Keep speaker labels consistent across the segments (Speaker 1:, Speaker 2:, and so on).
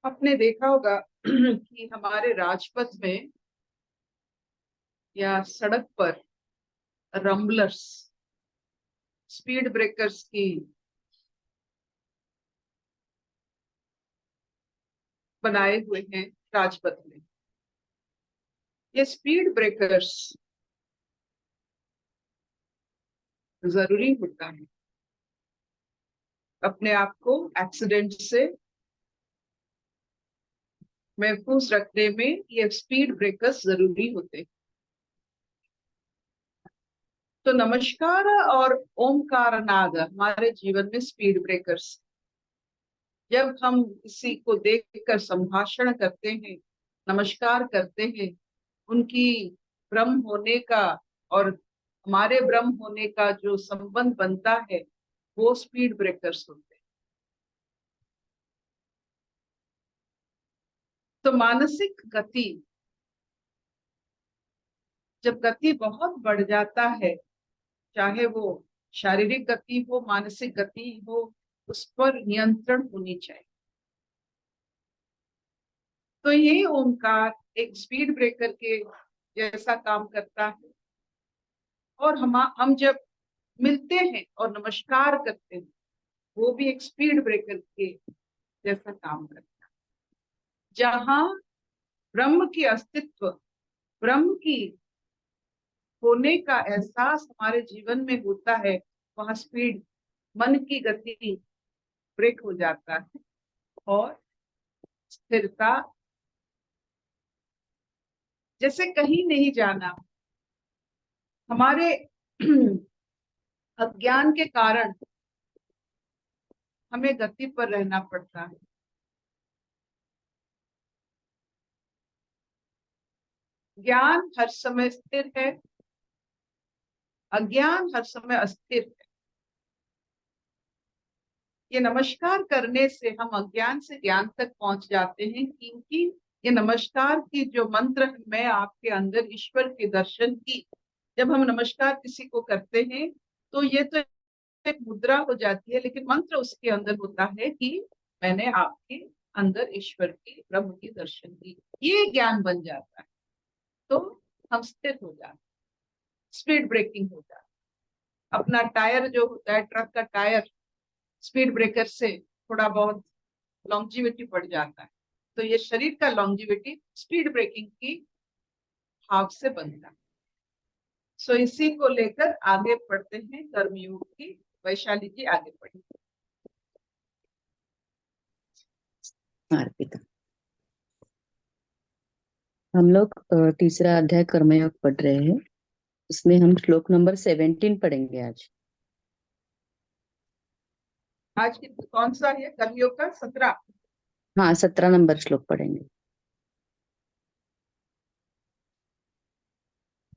Speaker 1: आपने देखा होगा कि हमारे राजपथ में या सड़क पर रंबलर्स, स्पीड ब्रेकर्स की बनाए हुए हैं राजपथ में। ये स्पीड ब्रेकर्स जरूरी होता है अपने आप को एक्सीडेंट से महफूज रखने में। ये स्पीड ब्रेकर्स जरूरी होते हैं। तो नमस्कार और ओमकार नाद हमारे जीवन में स्पीड ब्रेकर्स। जब हम किसी को देखकर संभाषण करते हैं, नमस्कार करते हैं, उनकी ब्रह्म होने का और हमारे ब्रह्म होने का जो संबंध बनता है, वो स्पीड ब्रेकर्स होते हैं। तो मानसिक गति, जब गति बहुत बढ़ जाता है, चाहे वो शारीरिक गति हो, मानसिक गति हो, उस पर नियंत्रण होनी चाहिए। तो ये ओंकार एक स्पीड ब्रेकर के जैसा काम करता है। और हम जब मिलते हैं और नमस्कार करते हैं, वो भी एक स्पीड ब्रेकर के जैसा काम करता है। जहां ब्रह्म की अस्तित्व, ब्रह्म की होने का एहसास हमारे जीवन में होता है, वहां स्पीड, मन की गति ब्रेक हो जाता है और स्थिरता। जैसे कहीं नहीं जाना, हमारे अज्ञान के कारण हमें गति पर रहना पड़ता है। ज्ञान हर समय स्थिर है, अज्ञान हर समय अस्थिर है। ये नमस्कार करने से हम अज्ञान से ज्ञान तक पहुंच जाते हैं, क्योंकि ये नमस्कार की जो मंत्र है, मैं आपके अंदर ईश्वर के दर्शन की, जब हम नमस्कार किसी को करते हैं तो ये तो एक मुद्रा हो जाती है, लेकिन मंत्र उसके अंदर होता है कि मैंने आपके अंदर ईश्वर की, ब्रह्म की दर्शन की। ये ज्ञान बन जाता है तो हम स्थिर हो जाते हैं, स्पीड ब्रेकिंग हो जाता है। अपना टायर जो होता है, ट्रक का टायर, स्पीड ब्रेकर से थोड़ा बहुत लॉन्जिविटी बढ़ जाता है। तो ये शरीर का लॉन्जिविटी स्पीड ब्रेकिंग की भाव से बनता है। सो इसी को लेकर आगे पढ़ते हैं कर्मयोग की। वैशाली जी आगे पढ़ी।
Speaker 2: अर्पिता, हम लोग तीसरा अध्याय कर्मयोग पढ़ रहे हैं। इसमें हम श्लोक नंबर 17 पढ़ेंगे आज।
Speaker 1: आज की कौन सा है? कर्मयोग का 17।
Speaker 2: हाँ, 17 नंबर श्लोक पढ़ेंगे।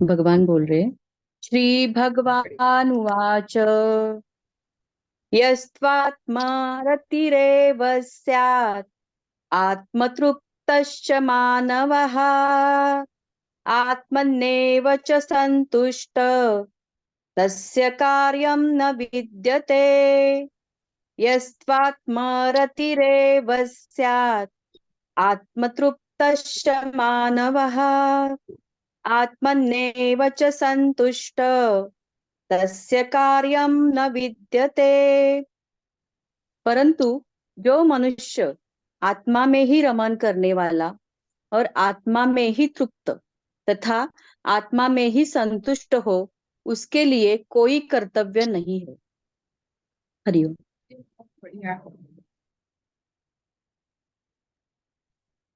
Speaker 2: भगवान बोल रहे हैं, श्री भगवान उवाच यस्त्वात्मा रतिरेव स्यात् आत्मतृप्तश्च मानवः आत्मन्नेव च सन्तुष्ट तस्य कार्यं न विद्यते। यस्त्वात्मा रतिरेव स्यात् आत्मतृप्तश्च मानवः आत्मन्नेव च सन्तुष्ट तस्य कार्यं न विद्यते। परंतु जो मनुष्य आत्मा में ही रमन करने वाला और आत्मा में ही तृप्त तथा आत्मा में ही संतुष्ट हो, उसके लिए कोई कर्तव्य नहीं है। हरिओम।
Speaker 1: बढ़िया।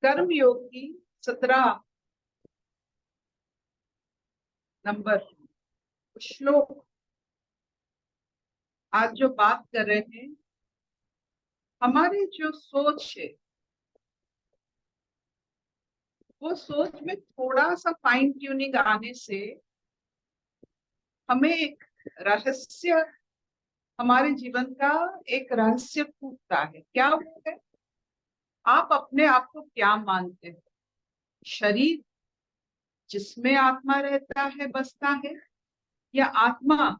Speaker 1: कर्म योग की 17 नंबर श्लोक आज जो बात कर रहे हैं, हमारी जो सोच है, वो सोच में थोड़ा सा फाइन ट्यूनिंग आने से हमें एक रहस्य, हमारे जीवन का एक रहस्य फूटता है। क्या वो है? आप अपने आप को क्या मानते हैं? शरीर जिसमें आत्मा रहता है, बसता है, या आत्मा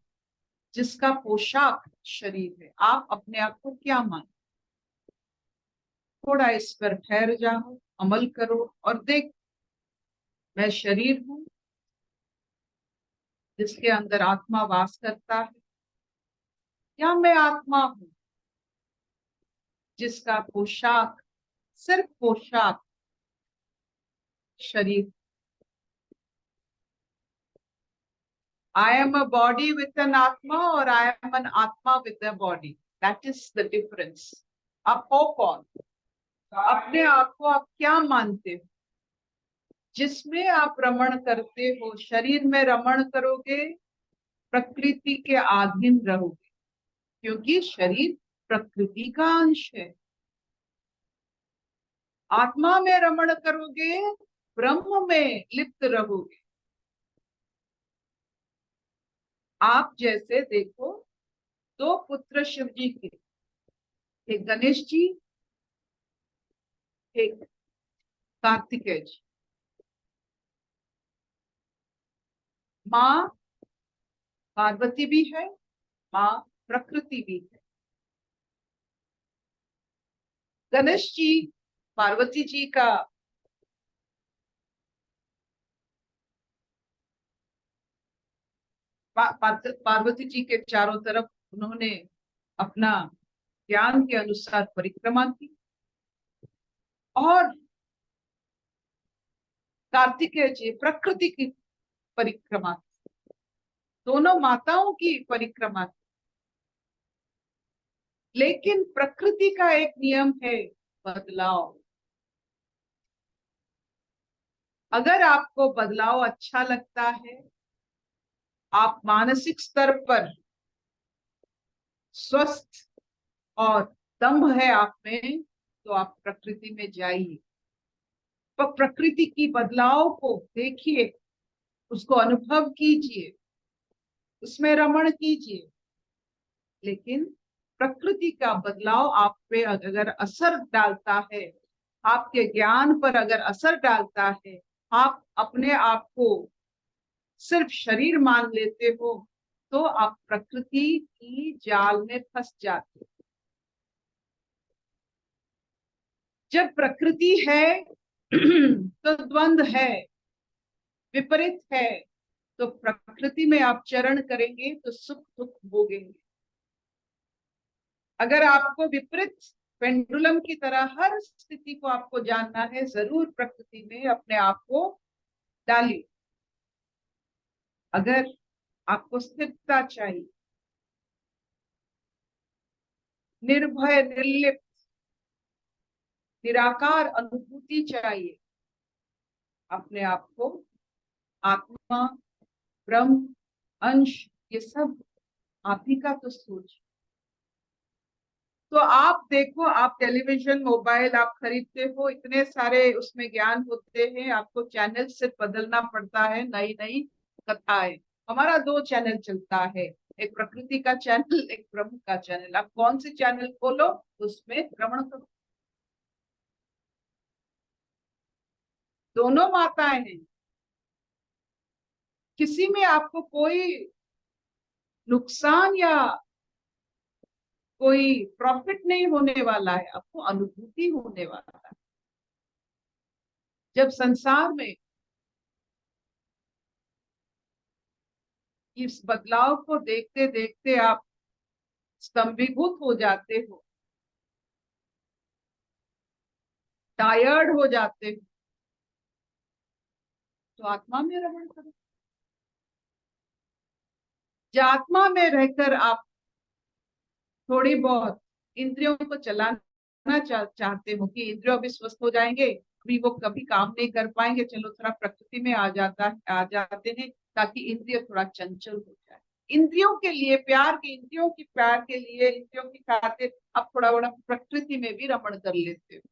Speaker 1: जिसका पोशाक शरीर है? आप अपने आप को क्या मानते? थोड़ा इस पर ठहर जाओ, अमल करो और देख, मैं शरीर हूं जिसके अंदर आत्मा वास करता है, या मैं आत्मा हूं जिसका पोशाक, सिर्फ पोशाक शरीर। I am a body with an atma और I am an atma with a body. That is the difference. आप हो कौन? अपने आप को आप क्या मानते हो? जिसमें आप रमण करते हो, शरीर में रमण करोगे, प्रकृति के अधीन रहोगे, क्योंकि शरीर प्रकृति का अंश है। आत्मा में रमण करोगे, ब्रह्म में लिप्त रहोगे। आप जैसे देखो, दो पुत्र शिव जी के, एक गणेश जी, एक कार्तिकेय जी। माँ पार्वती भी है, माँ प्रकृति भी है। गणेश जी पार्वती जी का पार्वती जी के चारों तरफ उन्होंने अपना ज्ञान के अनुसार परिक्रमा की, और कार्तिकेय जी प्रकृति की परिक्रमा की। दोनों माताओं की परिक्रमा की। लेकिन प्रकृति का एक नियम है, बदलाव। अगर आपको बदलाव अच्छा लगता है, आप मानसिक स्तर पर स्वस्थ और दम्भ है आप में, तो आप प्रकृति में जाइए, पर प्रकृति की बदलाव को देखिए, उसको अनुभव कीजिए, उसमें रमण कीजिए। लेकिन प्रकृति का बदलाव आप पे अगर असर डालता है, आपके ज्ञान पर अगर असर डालता है, आप अपने आप को सिर्फ शरीर मान लेते हो, तो आप प्रकृति की जाल में फंस जाते हो। जब प्रकृति है तो द्वंद है, विपरीत है, तो प्रकृति में आप चरण करेंगे तो सुख दुख भोगेंगे। अगर आपको विपरीत पेंडुलम की तरह हर स्थिति को आपको जानना है, जरूर प्रकृति में अपने आप को डालिए। अगर आपको स्थिरता चाहिए, निर्भय निर्लिप्त निराकार अनुभूति चाहिए, अपने आप को आत्मा, ब्रह्म, अंश, ये सब आप ही का तो सोच। तो आप देखो, आप टेलीविजन मोबाइल आप खरीदते हो, इतने सारे उसमें ज्ञान होते हैं, आपको चैनल सिर्फ बदलना पड़ता है, नई नई कथाएं। हमारा दो चैनल चलता है, एक प्रकृति का चैनल, एक ब्रह्म का चैनल। आप कौन सी चैनल खोलो, उसमें भ्रमण करो। दोनों माताएं हैं, किसी में आपको कोई नुकसान या कोई प्रॉफिट नहीं होने वाला है, आपको अनुभूति होने वाला है। जब संसार में इस बदलाव को देखते देखते आप स्तंभीभूत हो जाते हो, टायर्ड हो जाते हो, तो आत्मा में रमण करो। जो आत्मा में रहकर आप थोड़ी बहुत इंद्रियों को चलाना चाहते हो कि इंद्रियों भी स्वस्थ हो जाएंगे, अभी वो कभी काम नहीं कर पाएंगे, चलो थोड़ा प्रकृति में आ जाते हैं, ताकि इंद्रिय थोड़ा चंचल हो जाए। इंद्रियों के लिए प्यार के, इंद्रियों की प्यार के लिए, इंद्रियों की खातिर आप थोड़ा बड़ा प्रकृति में भी रमण कर लेते हो,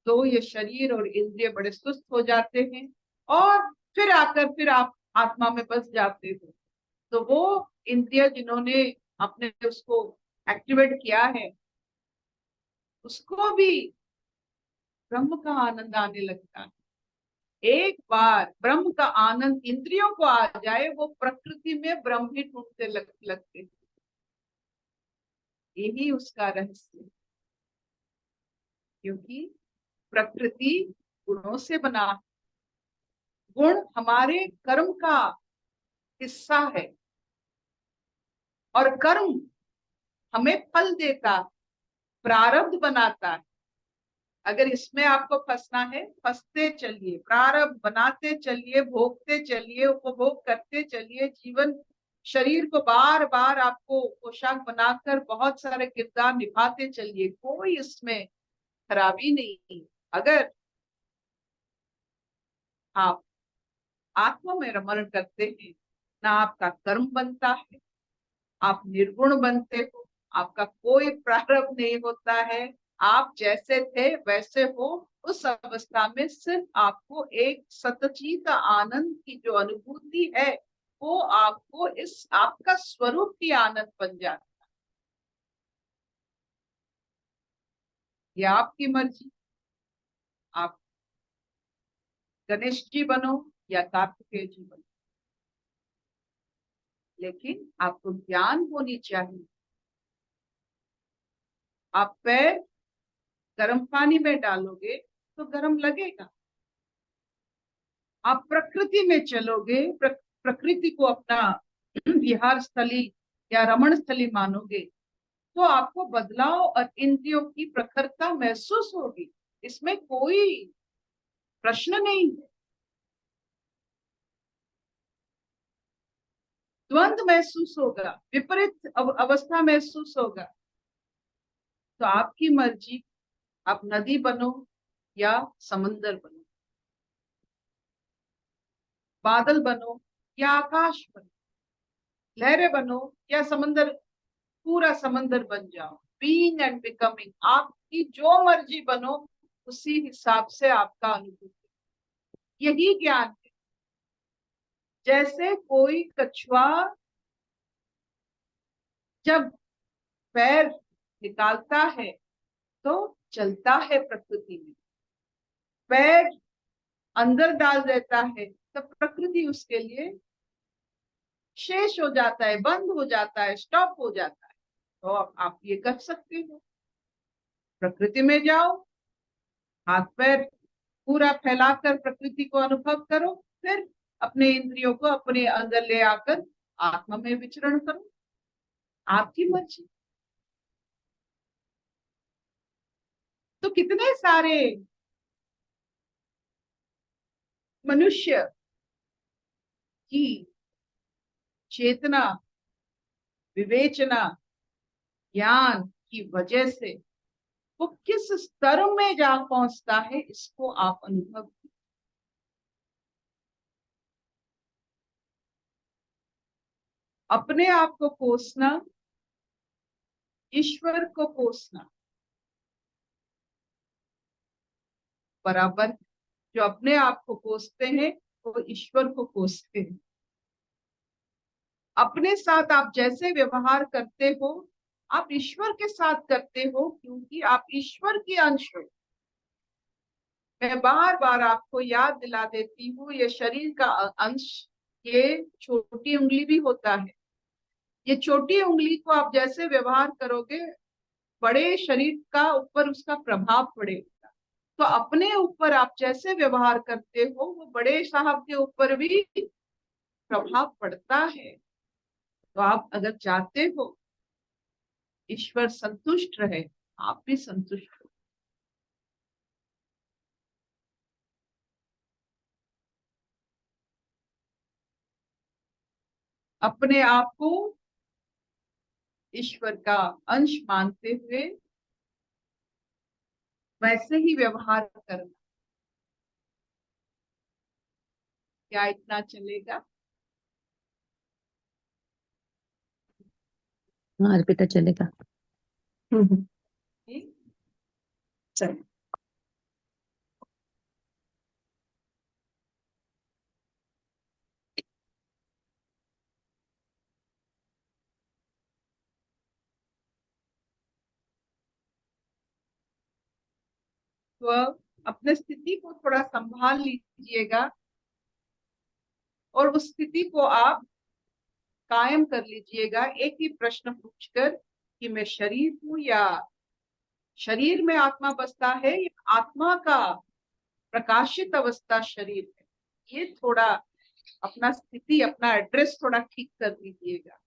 Speaker 1: तो ये शरीर और इंद्रिय बड़े सुस्त हो जाते हैं, और फिर आकर फिर आप आत्मा में बस जाते हो। तो वो इंद्रिय जिन्होंने अपने उसको एक्टिवेट किया है, उसको भी ब्रह्म का आनंद आने लगता है। एक बार ब्रह्म का आनंद इंद्रियों को आ जाए, वो प्रकृति में ब्रह्म ही ढूंढते लगते हैं। यही उसका रहस्य है। क्योंकि प्रकृति गुणों से बना, गुण हमारे कर्म का हिस्सा है और कर्म हमें फल देता, प्रारब्ध बनाता है। अगर इसमें आपको फंसना है, फंसते चलिए, प्रारब्ध बनाते चलिए, भोगते चलिए, उपभोग करते चलिए, जीवन शरीर को बार बार आपको पोशाक बनाकर बहुत सारे किरदार निभाते चलिए, कोई इसमें खराबी नहीं। अगर आप आत्मा में रमण करते हैं, ना आपका कर्म बनता है, आप निर्गुण बनते हो, आपका कोई प्रारब्ध नहीं होता है, आप जैसे थे वैसे हो। उस अवस्था में सिर्फ आपको एक सतचित आनंद की जो अनुभूति है, वो आपको इस आपका स्वरूप ही आनंद बन जाता है। ये आपकी मर्जी, आप गणेश जी बनो या कार्तिकेय जी बनो, लेकिन आपको ज्ञान होनी चाहिए। आप पैर गर्म पानी में डालोगे तो गर्म लगेगा, आप प्रकृति में चलोगे, प्रकृति को अपना विहार स्थली या रमण स्थली मानोगे, तो आपको बदलाव और इंद्रियों की प्रखरता महसूस होगी। इसमें कोई प्रश्न नहीं है। द्वंद्व महसूस होगा, विपरीत अवस्था महसूस होगा। तो आपकी मर्जी, आप नदी बनो या समंदर बनो, बादल बनो या आकाश बनो, लहरें बनो या समंदर, पूरा समंदर बन जाओ। बीइंग एंड बिकमिंग, आपकी जो मर्जी बनो, उसी हिसाब से आपका अनुभूति, यही ज्ञान है। जैसे कोई कछुआ जब पैर निकालता है तो चलता है प्रकृति में, पैर अंदर डाल देता है तो प्रकृति उसके लिए शेष हो जाता है, बंद हो जाता है, स्टॉप हो जाता है। तो आप ये कर सकते हो, प्रकृति में जाओ, हाथ पैर पूरा फैलाकर प्रकृति को अनुभव करो, फिर अपने इंद्रियों को अपने अंदर ले आकर आत्मा में विचरण करो, आपकी मर्जी। तो कितने सारे मनुष्य की चेतना, विवेचना, ज्ञान की वजह से वो किस स्तर में जा पहुंचता है, इसको आप अनुभव कीजिए। अपने आप को कोसना, ईश्वर को कोसना बराबर। जो अपने आप को कोसते हैं वो ईश्वर को कोसते हैं। अपने साथ आप जैसे व्यवहार करते हो, आप ईश्वर के साथ करते हो, क्योंकि आप ईश्वर के अंश हो। मैं बार बार आपको याद दिला देती हूँ, ये शरीर का अंश, ये छोटी उंगली भी होता है। ये छोटी उंगली को आप जैसे व्यवहार करोगे, बड़े शरीर का ऊपर उसका प्रभाव पड़ेगा। तो अपने ऊपर आप जैसे व्यवहार करते हो, वो बड़े साहब के ऊपर भी प्रभाव पड़ता है। तो आप अगर चाहते हो ईश्वर संतुष्ट रहे, आप भी संतुष्ट हो। अपने आप को ईश्वर का अंश मानते हुए वैसे ही व्यवहार करना। क्या इतना चलेगा?
Speaker 2: हाँ अर्पिता चलेगा।
Speaker 1: ठीक, चलो। तो अपने स्थिति को थोड़ा संभाल लीजिएगा और उस स्थिति को आप कायम कर लीजिएगा, एक ही प्रश्न पूछकर कि मैं शरीर हूं या शरीर में आत्मा बसता है या आत्मा का प्रकाशित अवस्था शरीर है? ये थोड़ा अपना स्थिति, अपना एड्रेस थोड़ा ठीक कर लीजिएगा।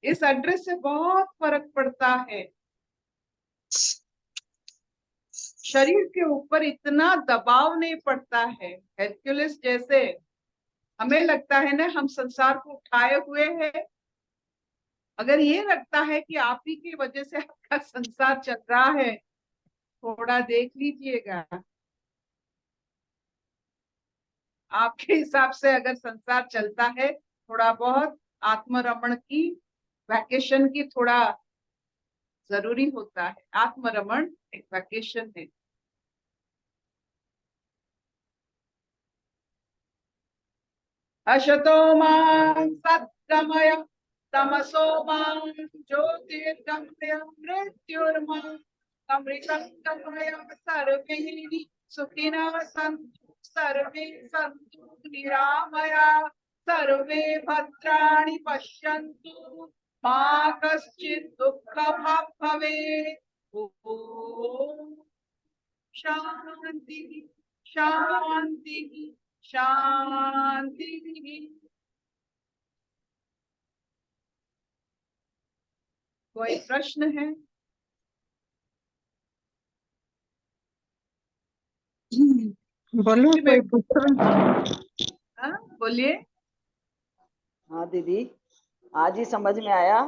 Speaker 1: इस एड्रेस से बहुत फर्क पड़ता है। शरीर के ऊपर इतना दबाव नहीं पड़ता है। हेरक्युलिस जैसे हमें लगता है ना हम संसार को उठाए हुए हैं, अगर ये लगता है कि आप ही की वजह से आपका संसार चल रहा है, थोड़ा देख लीजिएगा। आपके हिसाब से अगर संसार चलता है, थोड़ा बहुत आत्मरमण की, वैकेशन की थोड़ा जरूरी होता है। आत्मरमण एक वैकेशन है। अशतो मां सत्गमय तमसो मां ज्योतिर्गमय मृत्युर्मां अमृतं गमय सर्वे सुखिनः सन्तु सर्वे सन्तु निरामया सर्वे भद्राणि पश्यन्तु मा कश्चित् दुःखभाग् भवेत्। ओम शांति शांति शांति। कोई प्रश्न है?
Speaker 3: बोलो कोई पूछो।
Speaker 1: हाँ, बोलिए।
Speaker 4: हाँ दीदी, आज ही समझ में आया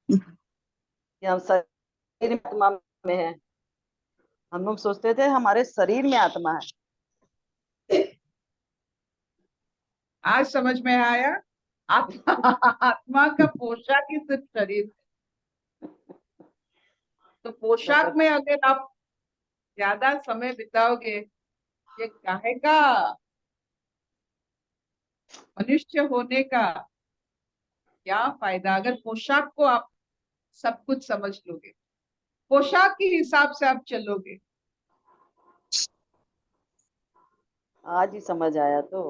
Speaker 4: कि हम शरीर में आत्मा में है। हम लोग सोचते थे हमारे शरीर में आत्मा है।
Speaker 1: आज समझ में आया आत्मा आत्मा का पोशाक ही सिर्फ शरीर है। तो पोशाक में अगर आप ज्यादा समय बिताओगे, ये काहे का मनुष्य होने का क्या फायदा? अगर पोशाक को आप सब कुछ समझ लोगे, पोशाक के हिसाब से आप चलोगे।
Speaker 4: आज ही समझ आया तो।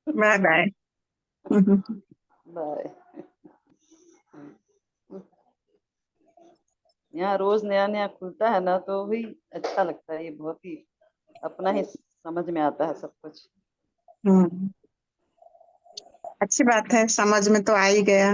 Speaker 3: Bye bye.
Speaker 4: बाय। यहाँ रोज नया नया खुलता है ना, तो भी अच्छा लगता है। ये बहुत ही अपना ही समझ में आता है सब कुछ।
Speaker 3: अच्छी बात है, समझ में तो आ ही गया।